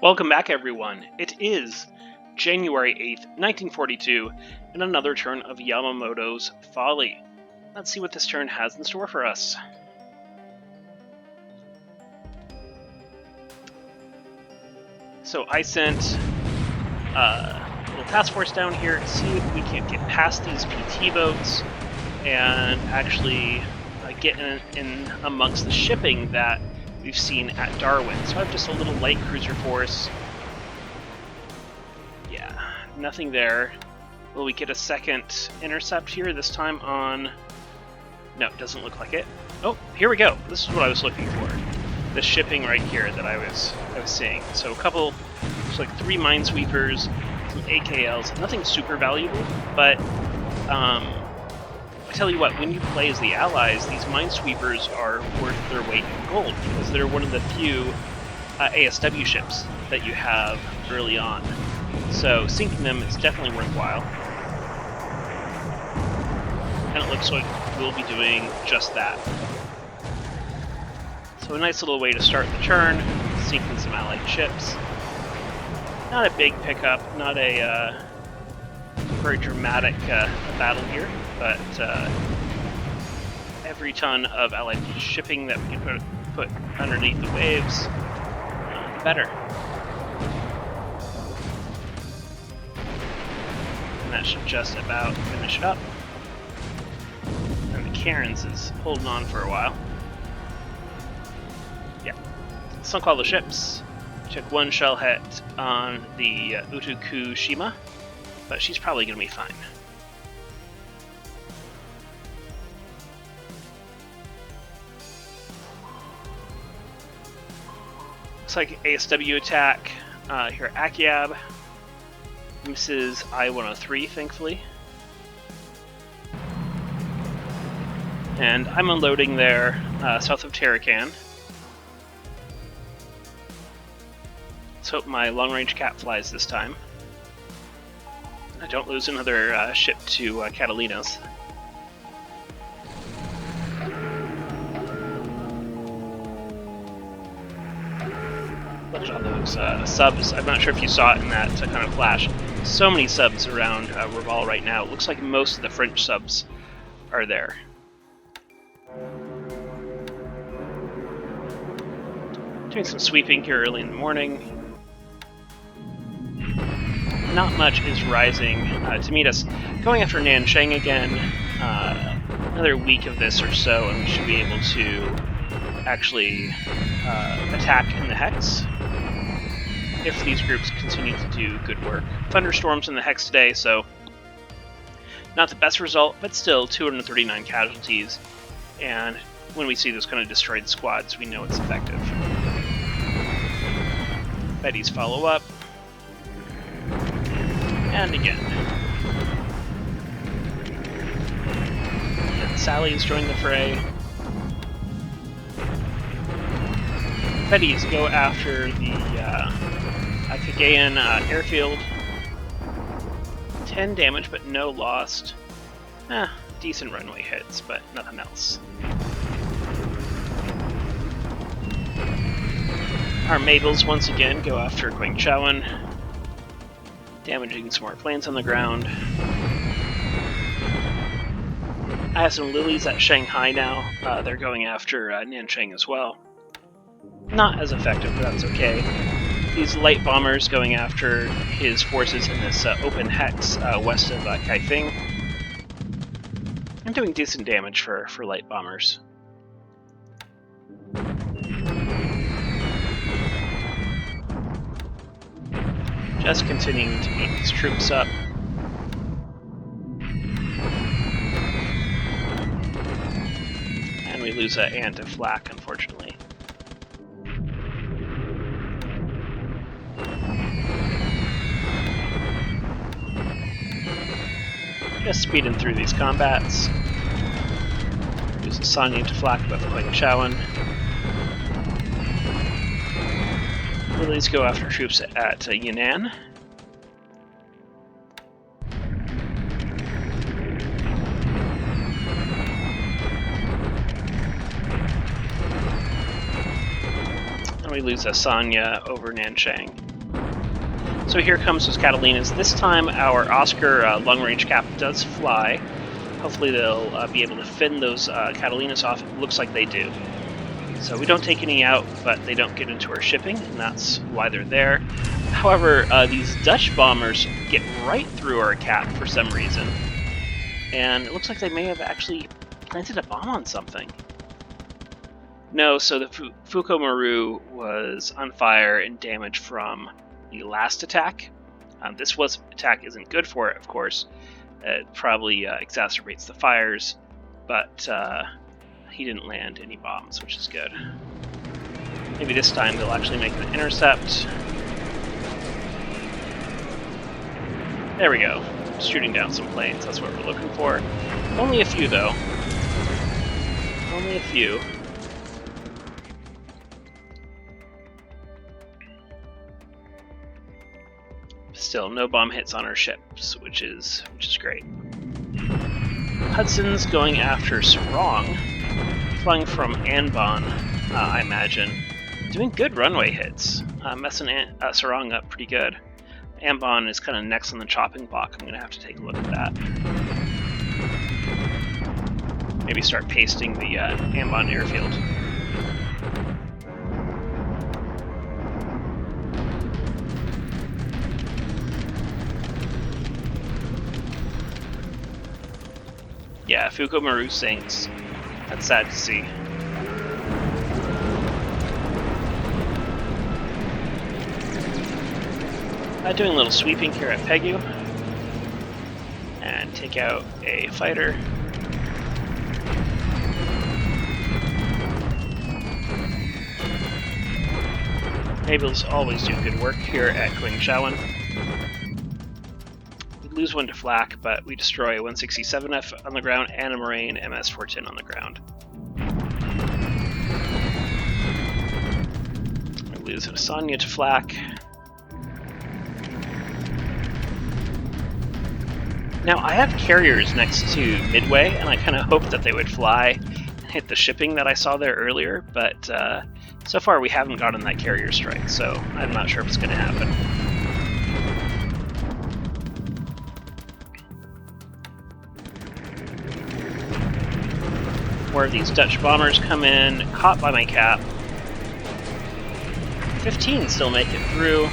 Welcome back, everyone. It is January 8th, 1942, and another turn of Yamamoto's Folly. Let's see what this turn has in store for us. So I sent a little task force down here to see if we can get past these PT boats and actually get in amongst the shipping that we've seen at Darwin. So I have just a little light cruiser force. Yeah, nothing there. Will we get a second intercept here, this time on... No, it doesn't look like it. Oh, here we go. This is what I was looking for. The shipping right here that I was seeing. So a couple, it's like 3 minesweepers, some AKLs, nothing super valuable, but I tell you what, when you play as the Allies, these minesweepers are worth their weight in gold, because they're one of the few ASW ships that you have early on. So sinking them is definitely worthwhile. And it looks like we'll be doing just that. So a nice little way to start the turn, sinking some Allied ships. Not a big pickup, not a very dramatic battle here, but every ton of Allied shipping that we can put underneath the waves, the better. And that should just about finish it up. And the Cairns is holding on for a while. Yeah. Sunk all the ships. Took 1 shell hit on the Utukushima, but she's probably going to be fine. Looks like ASW attack here at Akiab. Misses I-103, thankfully. And I'm unloading there south of Tarakan. Let's hope my long-range cat flies this time. I don't lose another ship to Catalina's. Look at all those subs. I'm not sure if you saw it in that kind of flash. So many subs around Raval right now. It looks like most of the French subs are there. Doing some sweeping here early in the morning. Not much is rising to meet us. Going after Nansheng again. Another week of this or so, and we should be able to actually attack in the Hex if these groups continue to do good work. Thunderstorms in the Hex today, so not the best result, but still 239 casualties. And when we see those kind of destroyed squads, we know it's effective. Betty's follow up. And again. And Sally's joined the fray. Betty's go after the Kagayan airfield. 10 damage, but no lost. Decent runway hits, but nothing else. Our Mabels once again go after Guangzhouan, damaging some more planes on the ground. I have some Lilies at Shanghai now. They're going after Nansheng as well. Not as effective, but that's okay. These light bombers going after his forces in this open hex west of Kaifeng. I'm doing decent damage for light bombers. Just continuing to beat these troops up. And we lose an ant to flak, unfortunately. Just speeding through these combats. Use the Sanya to flak above Guangzhouan. Lilies go after troops at Yunnan. And we lose a Sanya over Nansheng. So here comes those Catalinas. This time our Oscar long-range cap does fly. Hopefully they'll be able to fend those Catalinas off. It looks like they do. So we don't take any out, but they don't get into our shipping, and that's why they're there. However, these Dutch bombers get right through our cap for some reason. And it looks like they may have actually planted a bomb on something. No, so the Fukomaru was on fire and damaged from the last attack. This attack isn't good for it, of course. It probably exacerbates the fires, but he didn't land any bombs, which is good. Maybe this time they'll actually make an intercept. There we go. Shooting down some planes, that's what we're looking for. Only a few, though. Only a few. Still, no bomb hits on our ships, which is great. Hudson's going after Sarong, flying from Anbon, I imagine. Doing good runway hits, messing Sarong up pretty good. Anbon is kind of next on the chopping block. I'm going to have to take a look at that. Maybe start pasting the Anbon airfield. Yeah, Fukomaru sinks. That's sad to see. Doing a little sweeping here at Pegu. And take out a fighter. Abels always do good work here at Qingzhaowen. We lose one to flak, but we destroy a 167F on the ground and a Marine MS-410 on the ground. We lose an Asanya to flak. Now, I have carriers next to Midway, and I kind of hoped that they would fly and hit the shipping that I saw there earlier, but so far we haven't gotten that carrier strike, so I'm not sure if it's going to happen. More of these Dutch bombers come in, caught by my cap. 15 still make it through.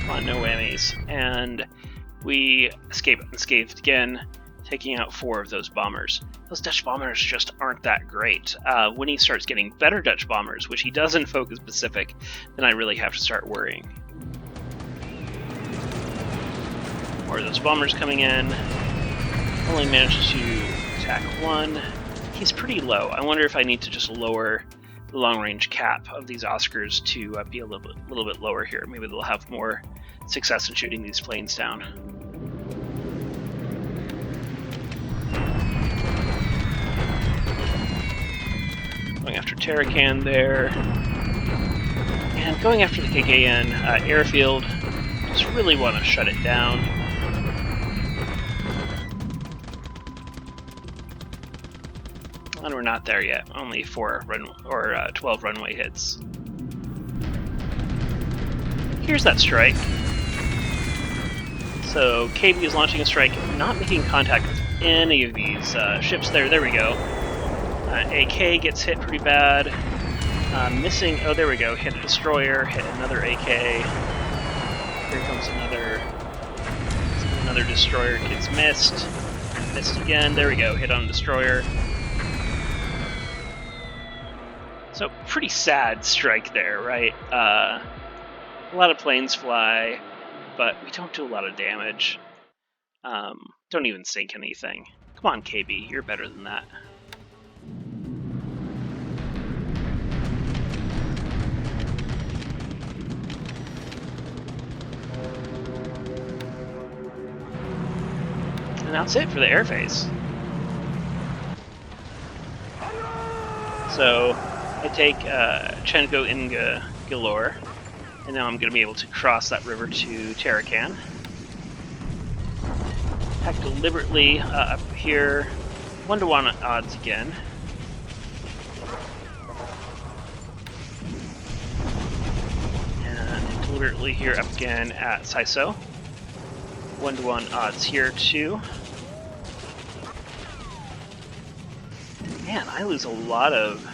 Come on, no whammies. And we escape unscathed again, taking out 4 of those bombers. Those Dutch bombers just aren't that great. When he starts getting better Dutch bombers, which he does in Focus Pacific, then I really have to start worrying. More of those bombers coming in. Only managed to attack 1. He's pretty low. I wonder if I need to just lower the long-range cap of these Oscars to be a little bit lower here. Maybe they'll have more success in shooting these planes down. Going after Tarakan there. And going after the KKN airfield. Just really want to shut it down. And we're not there yet. Only 12 runway hits. Here's that strike. So KB is launching a strike, not making contact with any of these ships there. There we go. AK gets hit pretty bad. Missing. Oh, there we go. Hit a destroyer. Hit another AK. Here comes another destroyer. Gets missed. Missed again. There we go. Hit on a destroyer. So, pretty sad strike there, right? A lot of planes fly, but we don't do a lot of damage. Don't even sink anything. Come on, KB, you're better than that. And that's it for the air phase. So, I take Chengo Inga Galore, and now I'm going to be able to cross that river to Tarakan. Attack deliberately up here, 1-to-1 odds again. And deliberately here up again at Saiso. 1-to-1 odds here too. Man, I lose a lot of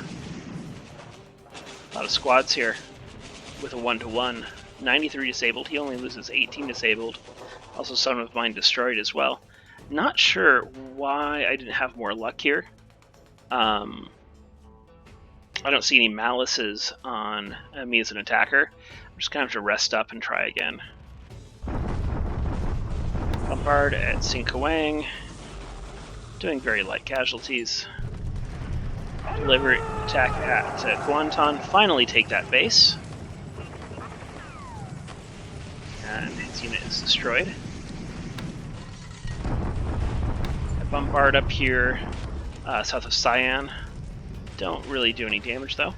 squads here with a 1-to-1. 93 disabled. He only loses 18 disabled. Also, some of mine destroyed as well. Not sure why I didn't have more luck here. I don't see any malices on me as an attacker. I'm just gonna have to rest up and try again. Bombard at Sinkawang. Doing very light casualties. Deliberate attack at Guantan. Finally take that base. And his unit is destroyed. I bombard up here south of Cyan. Don't really do any damage though.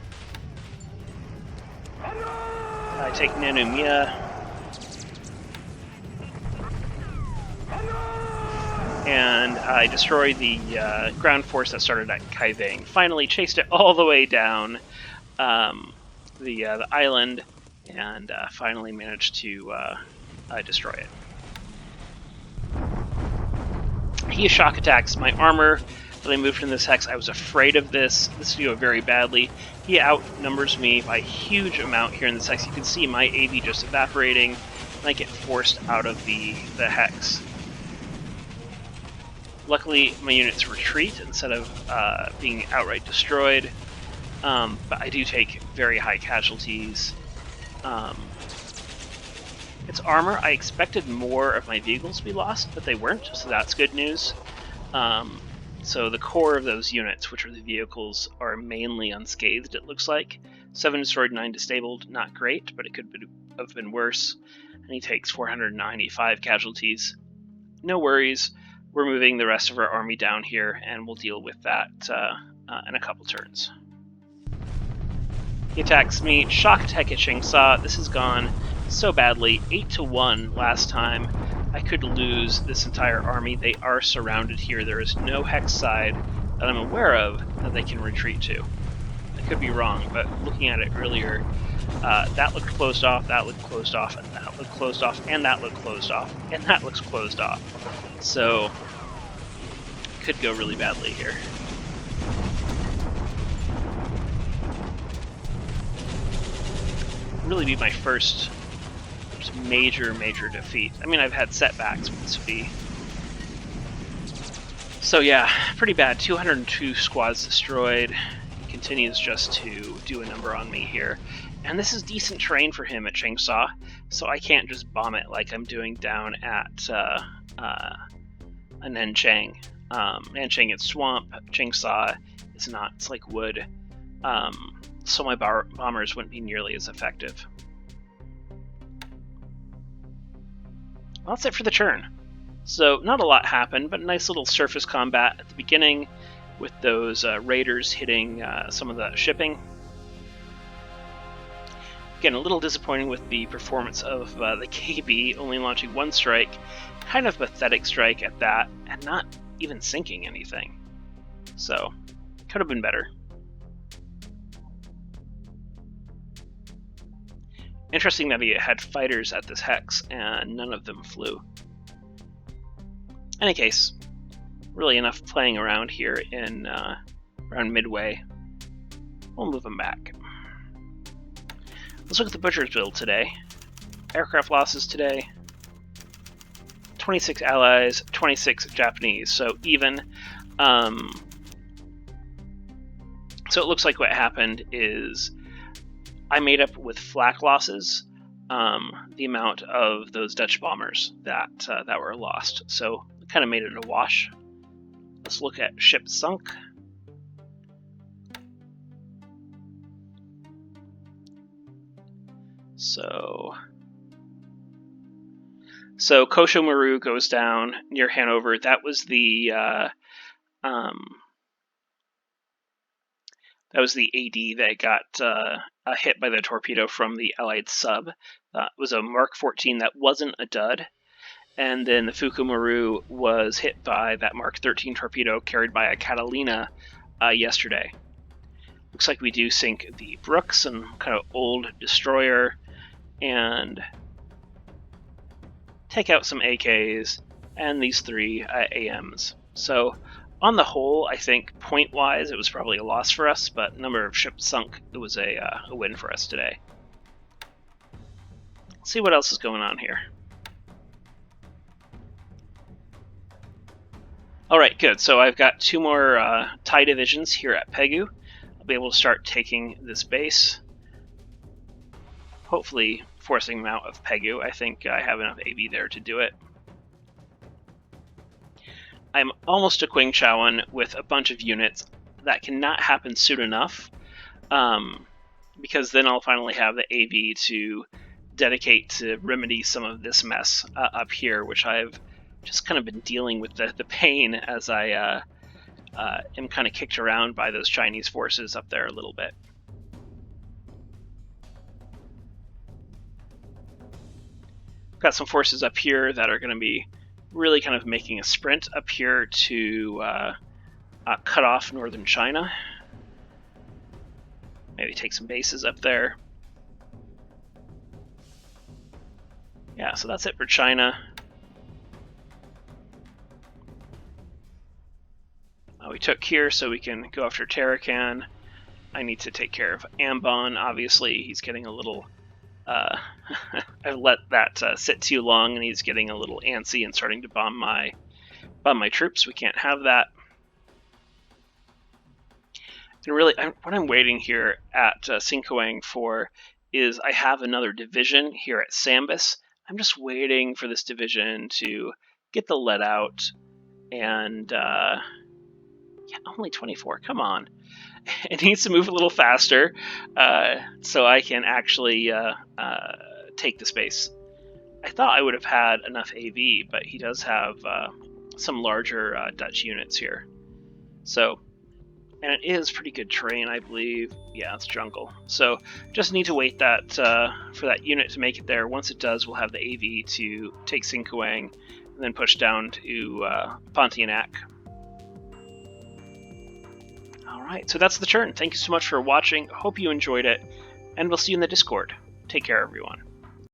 I take Nanumiya. And I destroy the ground force that started at Kaivang. Finally chased it all the way down the island, and finally managed to destroy it. He shock attacks my armor that I moved in this hex. I was afraid of this. This would go very badly. He outnumbers me by a huge amount here in this hex. You can see my AV just evaporating, and I get forced out of the hex. Luckily, my units retreat instead of being outright destroyed, but I do take very high casualties. Its armor, I expected more of my vehicles to be lost, but they weren't, so that's good news. So the core of those units, which are the vehicles, are mainly unscathed, it looks like. 7 destroyed, 9 disabled, not great, but it could have been worse. And he takes 495 casualties. No worries. We're moving the rest of our army down here, and we'll deal with that in a couple turns. He attacks me. Shock attack at Shingsa. This has gone so badly. 8-to-1 last time. I could lose this entire army. They are surrounded here. There is no hex side that I'm aware of that they can retreat to. I could be wrong, but looking at it earlier, that looked closed off, that looked closed off, and that looked closed off, and that looked closed off, and that looks closed off. So, could go really badly here. Really be my first major defeat. I mean, I've had setbacks, but this would be... So yeah, pretty bad. 202 squads destroyed. He continues just to do a number on me here. And this is decent terrain for him at Changsha, so I can't just bomb it like I'm doing down at Nanchang. Nanchang it's swamp, Changsha is not, it's like wood. So my bombers wouldn't be nearly as effective. Well, that's it for the turn. So not a lot happened, but a nice little surface combat at the beginning with those raiders hitting some of the shipping. Again, a little disappointing with the performance of the KB, only launching one strike. Kind of pathetic strike at that, and not even sinking anything. So, could have been better. Interesting that he had fighters at this hex, and none of them flew. In any case, really enough playing around here in around midway. We'll move them back. Let's look at the Butcher's build today. Aircraft losses today. 26 allies, 26 Japanese, so even. So it looks like what happened is I made up with flak losses the amount of those Dutch bombers that were lost. So it kind of made it a wash. Let's look at ship sunk. So Kosho Maru goes down near Hanover. That was the AD that got hit by the torpedo from the Allied sub. That was a Mark 14 that wasn't a dud. And then the Fukumaru was hit by that Mark 13 torpedo carried by a Catalina yesterday. Looks like we do sink the Brooks, and kind of old destroyer. and take out some AKs and these 3 AMs. So on the whole, I think point-wise it was probably a loss for us, but number of ships sunk, it was a win for us today. Let's see what else is going on here. Alright, good. So I've got 2 more TIE divisions here at Pegu. I'll be able to start taking this base. Hopefully forcing them out of Pegu. I think I have enough AV there to do it. I'm almost to Qingchaoan with a bunch of units. That cannot happen soon enough, because then I'll finally have the AV to dedicate to remedy some of this mess up here, which I've just kind of been dealing with the pain as I am kind of kicked around by those Chinese forces up there a little bit. Got some forces up here that are going to be really kind of making a sprint up here to cut off northern China. Maybe take some bases up there. Yeah, so that's it for China. We took here so we can go after Tarakan. I need to take care of Ambon. Obviously, he's getting a little... I've let that sit too long, and he's getting a little antsy and starting to bomb my troops. We can't have that. And really, what I'm waiting here at Sinkoang for is I have another division here at Sambus. I'm just waiting for this division to get the lead out, and yeah, only 24. Come on. It needs to move a little faster so I can actually take the space. I thought I would have had enough AV, but he does have some larger Dutch units here. So, and it is pretty good terrain, I believe. Yeah, it's jungle. So just need to wait that for that unit to make it there. Once it does, we'll have the AV to take Sinkoang and then push down to Pontianak. Alright, so that's the turn. Thank you so much for watching. Hope you enjoyed it, and we'll see you in the Discord. Take care, everyone.